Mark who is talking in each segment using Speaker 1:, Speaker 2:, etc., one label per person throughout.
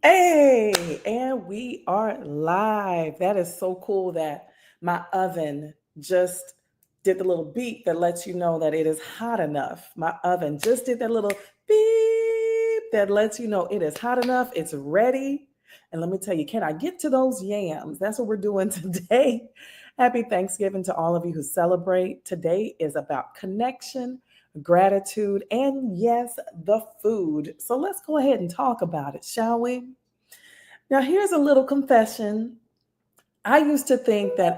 Speaker 1: Hey, and we are live. That is so cool that my oven just did the little beep that lets you know that it is hot enough. My oven just did that little beep that lets you know it is hot enough. It's ready. And let me tell you, can I get to those yams? That's what we're doing today. Happy Thanksgiving to all of you who celebrate. Today is about connection, gratitude, and yes, the food. So let's go ahead and talk about it, shall we? Now, here's a little confession. I used to think that,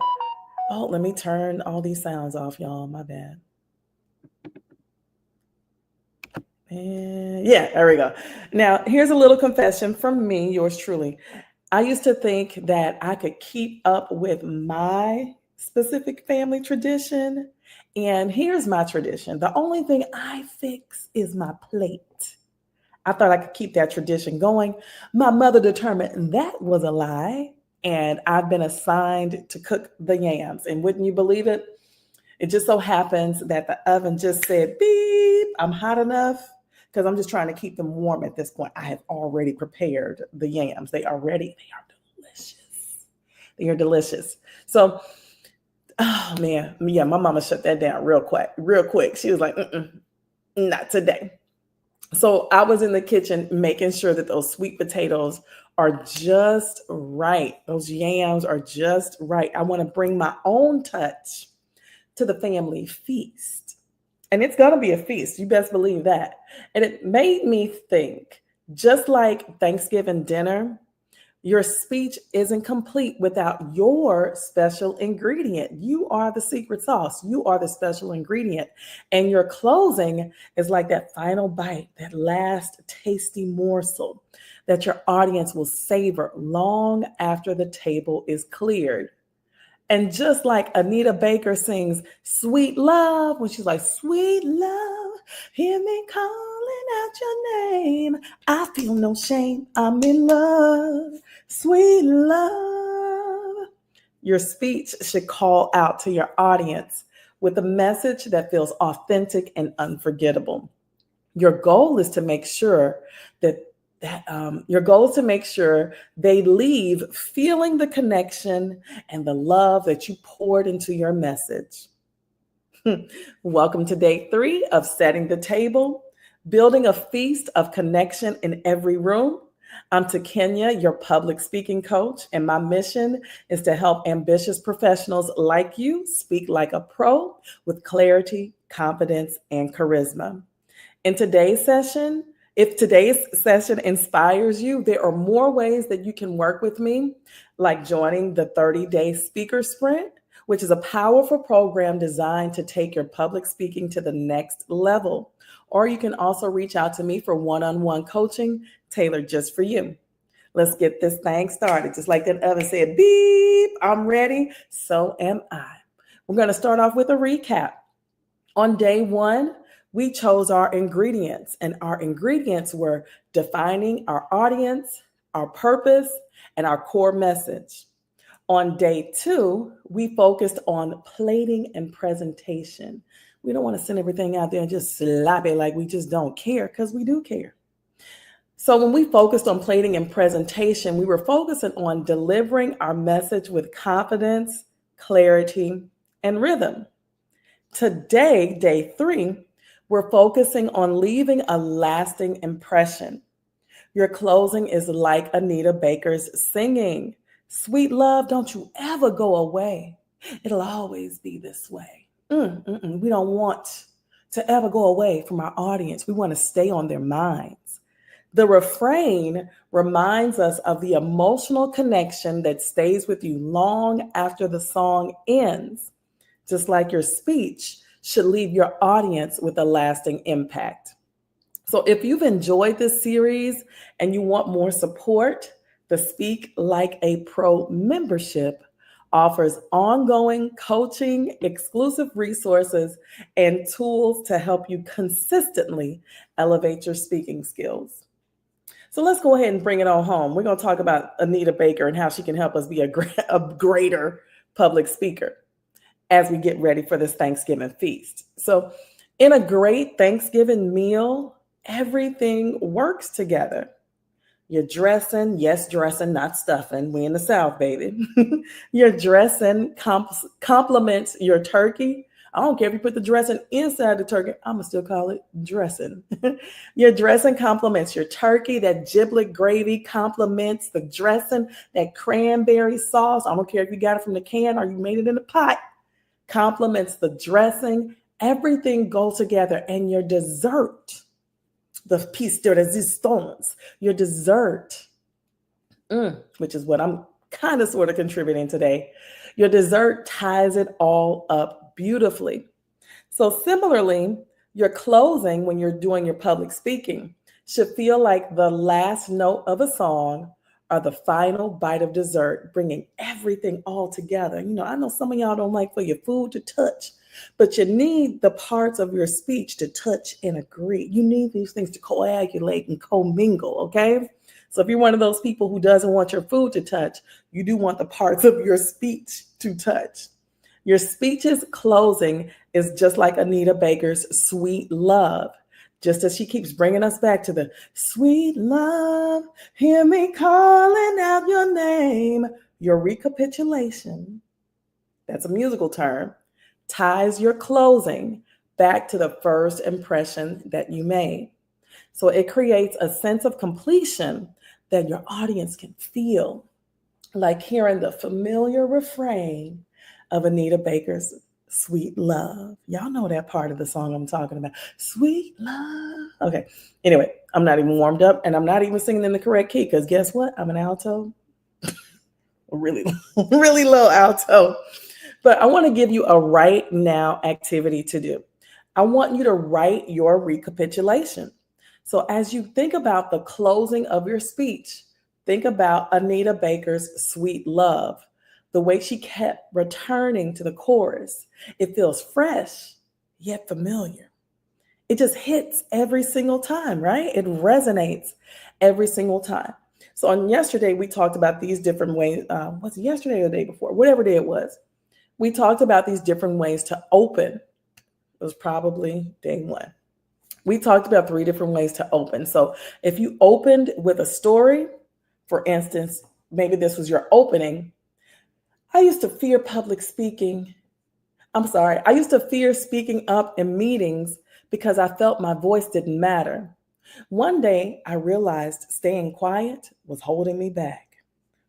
Speaker 1: oh, let me turn all these sounds off, y'all. My bad. And yeah, there we go. Now, here's a little confession from me, yours truly. I used to think that I could keep up with my specific family tradition. And here's my tradition: the only thing I fix is my plate. I thought I could keep that tradition going. My mother determined that was a lie, and I've been assigned to cook the yams. And wouldn't you believe it? It just so happens that the oven just said, beep, I'm hot enough because I'm just trying to keep them warm at this point. I have already prepared the yams. They are ready. They are delicious. They are delicious. So, oh man, yeah, my mama shut that down real quick, real quick. She was like, not today. So I was in the kitchen making sure that those sweet potatoes are just right. Those yams are just right. I want to bring my own touch to the family feast. And it's going to be a feast. You best believe that. And it made me think, just like Thanksgiving dinner, your speech isn't complete without your special ingredient. You are the secret sauce. You are the special ingredient. And your closing is like that final bite, that last tasty morsel that your audience will savor long after the table is cleared. And just like Anita Baker sings Sweet Love, when she's like, Sweet love, hear me calling out your name. I feel no shame. I'm in love. Sweet love. Your speech should call out to your audience with a message that feels authentic and unforgettable. Your goal is to make sure that your goal is to make sure they leave feeling the connection and the love that you poured into your message. Welcome to day 3 of setting the table, building a feast of connection in every room. I'm Takenya, your public speaking coach, and my mission is to help ambitious professionals like you speak like a pro with clarity, confidence, and charisma. In today's session, if today's session inspires you, there are more ways that you can work with me, like joining the 30-day speaker sprint, which is a powerful program designed to take your public speaking to the next level. Or you can also reach out to me for one-on-one coaching tailored just for you. Let's get this thing started. Just like that oven said, beep, I'm ready. So am I. We're going to start off with a recap. On day 1, we chose our ingredients, and our ingredients were defining our audience, our purpose, and our core message. On day 2, we focused on plating and presentation. We don't want to send everything out there and just slap it like we just don't care, because we do care. So when we focused on plating and presentation, we were focusing on delivering our message with confidence, clarity, and rhythm. Today, day 3, we're focusing on leaving a lasting impression. Your closing is like Anita Baker's singing. Sweet love, don't you ever go away. It'll always be this way. We don't want to ever go away from our audience. We want to stay on their minds. The refrain reminds us of the emotional connection that stays with you long after the song ends, just like your speech should leave your audience with a lasting impact. So if you've enjoyed this series and you want more support, the Speak Like a Pro membership offers ongoing coaching, exclusive resources, and tools to help you consistently elevate your speaking skills. So let's go ahead and bring it on home. We're going to talk about Anita Baker and how she can help us be a greater public speaker as we get ready for this Thanksgiving feast. So in a great Thanksgiving meal, everything works together. You're dressing, yes, dressing, not stuffing. We in the South, baby. Your dressing complements your turkey. I don't care if you put the dressing inside the turkey, I'm gonna still call it dressing. Your dressing complements your turkey. That giblet gravy complements the dressing. That cranberry sauce, I don't care if you got it from the can or you made it in the pot, complements the dressing. Everything goes together. And your dessert, the piece de resistance, your dessert, which is what I'm kind of sort of contributing today, your dessert ties it all up beautifully. So, similarly, your closing when you're doing your public speaking should feel like the last note of a song or the final bite of dessert, bringing everything all together. I know some of y'all don't like for your food to touch, but you need the parts of your speech to touch and agree. You need these things to coagulate and commingle, okay? So if you're one of those people who doesn't want your food to touch, you do want the parts of your speech to touch. Your speech's closing is just like Anita Baker's Sweet Love. Just as she keeps bringing us back to the sweet love, hear me calling out your name. Your recapitulation, that's a musical term, ties your closing back to the first impression that you made. So it creates a sense of completion that your audience can feel, like hearing the familiar refrain of Anita Baker's Sweet Love. Y'all know that part of the song I'm talking about. Sweet love. Okay. Anyway, I'm not even warmed up and I'm not even singing in the correct key because guess what? I'm an alto. Really, really low alto. But I want to give you a right now activity to do. I want you to write your recapitulation. So as you think about the closing of your speech, think about Anita Baker's Sweet Love, the way she kept returning to the chorus. It feels fresh, yet familiar. It just hits every single time, right? It resonates every single time. So on yesterday, we talked about these different ways. Was it yesterday or the day before? Whatever day it was. We talked about these different ways to open. It was probably day one. We talked about 3 different ways to open. So if you opened with a story, for instance, maybe this was your opening. I used to fear public speaking. I used to fear speaking up in meetings because I felt my voice didn't matter. One day I realized staying quiet was holding me back.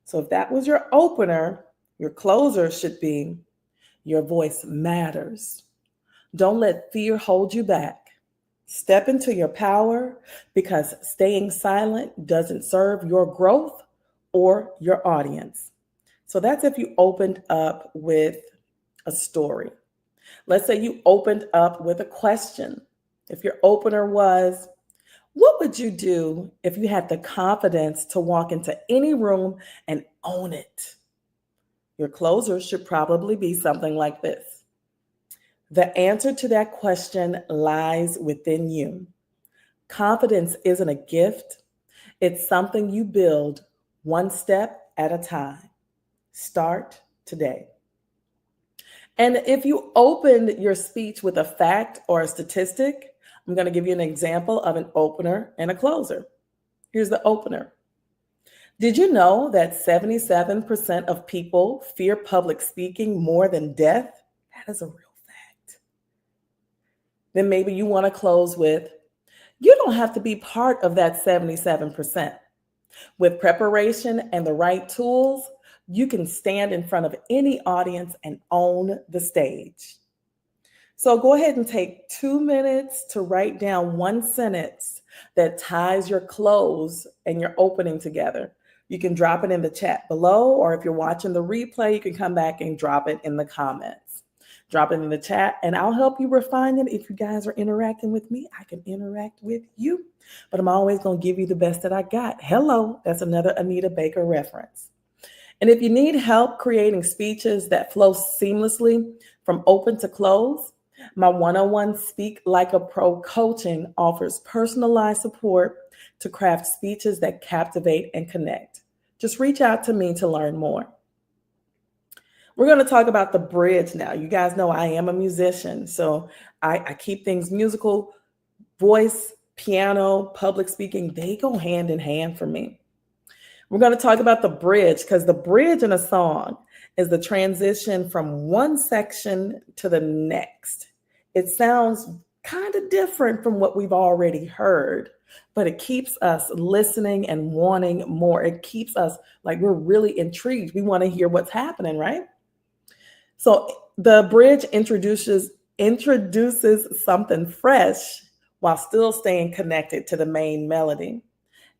Speaker 1: So if that was your opener, your closer should be, your voice matters. Don't let fear hold you back. Step into your power because staying silent doesn't serve your growth or your audience. So that's if you opened up with a story. Let's say you opened up with a question. If your opener was, what would you do if you had the confidence to walk into any room and own it? Your closer should probably be something like this. The answer to that question lies within you. Confidence isn't a gift, it's something you build one step at a time. Start today. And if you opened your speech with a fact or a statistic, I'm going to give you an example of an opener and a closer. Here's the opener. Did you know that 77% of people fear public speaking more than death? That is a real fact. Then maybe you want to close with, you don't have to be part of that 77%. With preparation and the right tools, you can stand in front of any audience and own the stage. So go ahead and take 2 minutes to write down one sentence that ties your close and your opening together. You can drop it in the chat below, or if you're watching the replay, you can come back and drop it in the comments. Drop it in the chat and I'll help you refine it. If you guys are interacting with me, I can interact with you, but I'm always going to give you the best that I got. Hello, that's another Anita Baker reference. And if you need help creating speeches that flow seamlessly from open to close, my one-on-one Speak Like a Pro coaching offers personalized support to craft speeches that captivate and connect. Just reach out to me to learn more. We're going to talk about the bridge now. You guys know I am a musician, so I keep things musical. Voice, piano, public speaking, they go hand in hand for me. We're going to talk about the bridge because the bridge in a song is the transition from one section to the next. It sounds kind of different from what we've already heard, but it keeps us listening and wanting more. It keeps us like we're really intrigued. We want to hear what's happening, right? So the bridge introduces something fresh while still staying connected to the main melody.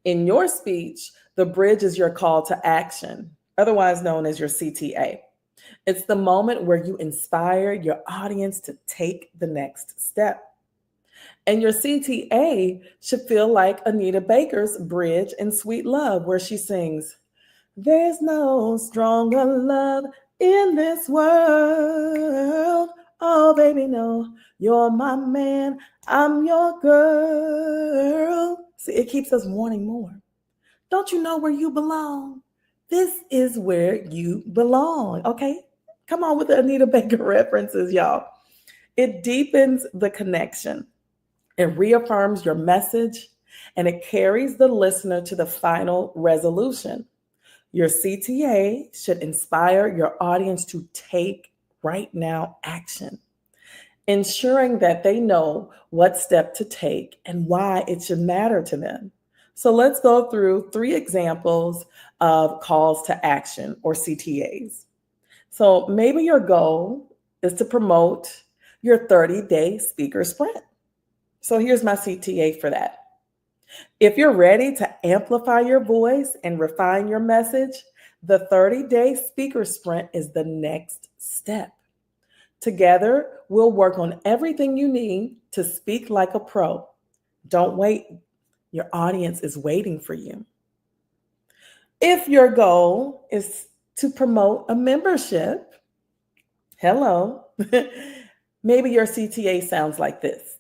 Speaker 1: In your speech, the bridge is your call to action, otherwise known as your CTA. It's the moment where you inspire your audience to take the next step. And your CTA should feel like Anita Baker's bridge in Sweet Love, where she sings, "There's no stronger love in this world. Oh, baby, no, you're my man. I'm your girl." See, it keeps us wanting more. Don't you know where you belong? This is where you belong. Okay? Come on with the Anita Baker references, y'all. It deepens the connection, it reaffirms your message, and it carries the listener to the final resolution. Your CTA should inspire your audience to take right now action, ensuring that they know what step to take and why it should matter to them. So let's go through 3 examples of calls to action or CTAs. So maybe your goal is to promote your 30-day speaker sprint. So here's my CTA for that. If you're ready to amplify your voice and refine your message, the 30-day speaker sprint is the next step. Together, we'll work on everything you need to speak like a pro. Don't wait. Your audience is waiting for you. If your goal is to promote a membership, hello, maybe your CTA sounds like this.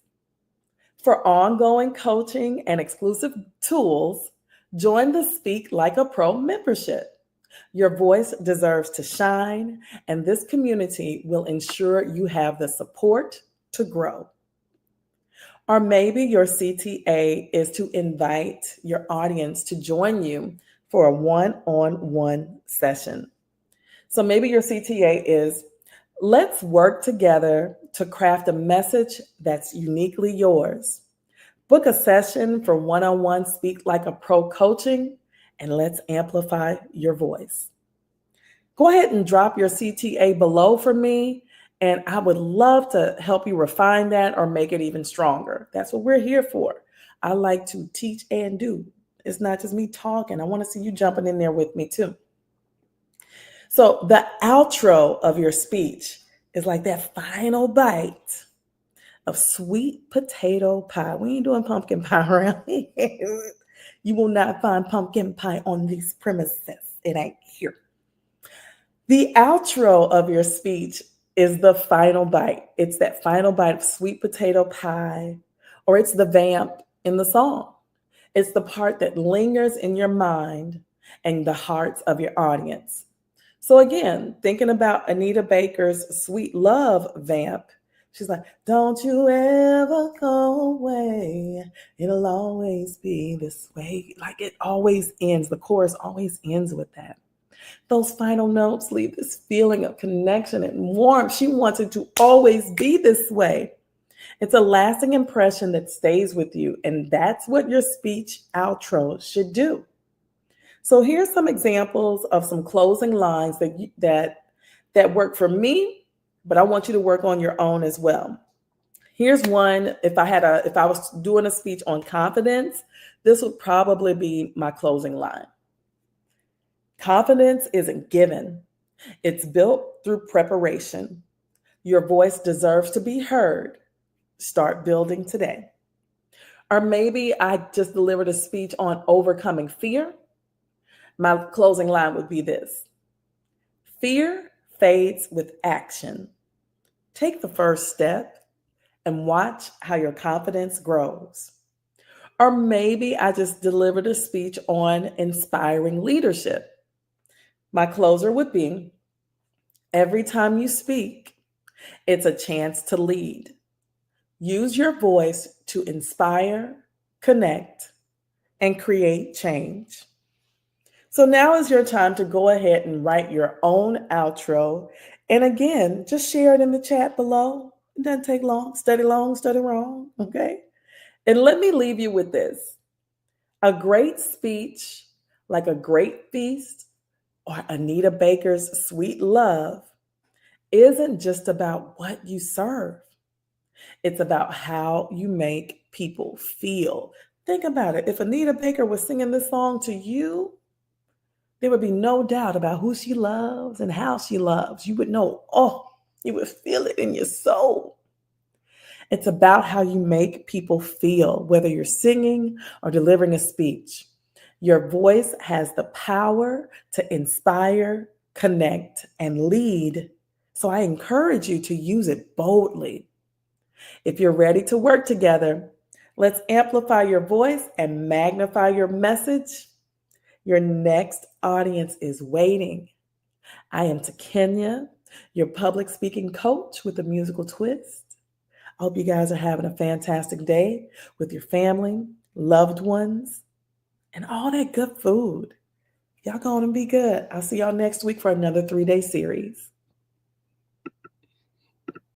Speaker 1: For ongoing coaching and exclusive tools, join the Speak Like a Pro membership. Your voice deserves to shine, and this community will ensure you have the support to grow. Or maybe your CTA is to invite your audience to join you for a one-on-one session. So maybe your CTA is, let's work together to craft a message that's uniquely yours. Book a session for one-on-one Speak Like a Pro coaching, and let's amplify your voice. Go ahead and drop your CTA below for me, and I would love to help you refine that or make it even stronger. That's what we're here for. I like to teach and do. It's not just me talking. I want to see you jumping in there with me too. So the outro of your speech is like that final bite of sweet potato pie. We ain't doing pumpkin pie around here. You will not find pumpkin pie on these premises. It ain't here. The outro of your speech is the final bite. It's that final bite of sweet potato pie, or it's the vamp in the song. It's the part that lingers in your mind and the hearts of your audience. So again, thinking about Anita Baker's Sweet Love vamp, she's like, "Don't you ever go away. It'll always be this way." Like it always ends. The chorus always ends with that. Those final notes leave this feeling of connection and warmth. She wants it to always be this way. It's a lasting impression that stays with you, and that's what your speech outro should do. So here's some examples of some closing lines that work for me, but I want you to work on your own as well. Here's one. If I was doing a speech on confidence, this would probably be my closing line. Confidence isn't given. It's built through preparation. Your voice deserves to be heard. Start building today. Or maybe I just delivered a speech on overcoming fear. My closing line would be this: fear fades with action. Take the first step and watch how your confidence grows. Or maybe I just delivered a speech on inspiring leadership. My closer would be, every time you speak, it's a chance to lead. Use your voice to inspire, connect, and create change. So now is your time to go ahead and write your own outro. And again, just share it in the chat below. It doesn't take long, study wrong. Okay. And let me leave you with this: a great speech, like a great feast or Anita Baker's Sweet Love, isn't just about what you serve, it's about how you make people feel. Think about it. If Anita Baker was singing this song to you, there would be no doubt about who she loves and how she loves. You would know, oh, you would feel it in your soul. It's about how you make people feel, whether you're singing or delivering a speech. Your voice has the power to inspire, connect, and lead. So I encourage you to use it boldly. If you're ready to work together, let's amplify your voice and magnify your message. Your next audience is waiting. I am Takenya, your public speaking coach with a musical twist. I hope you guys are having a fantastic day with your family, loved ones, and all that good food. Y'all going to be good. I'll see y'all next week for another 3-day series.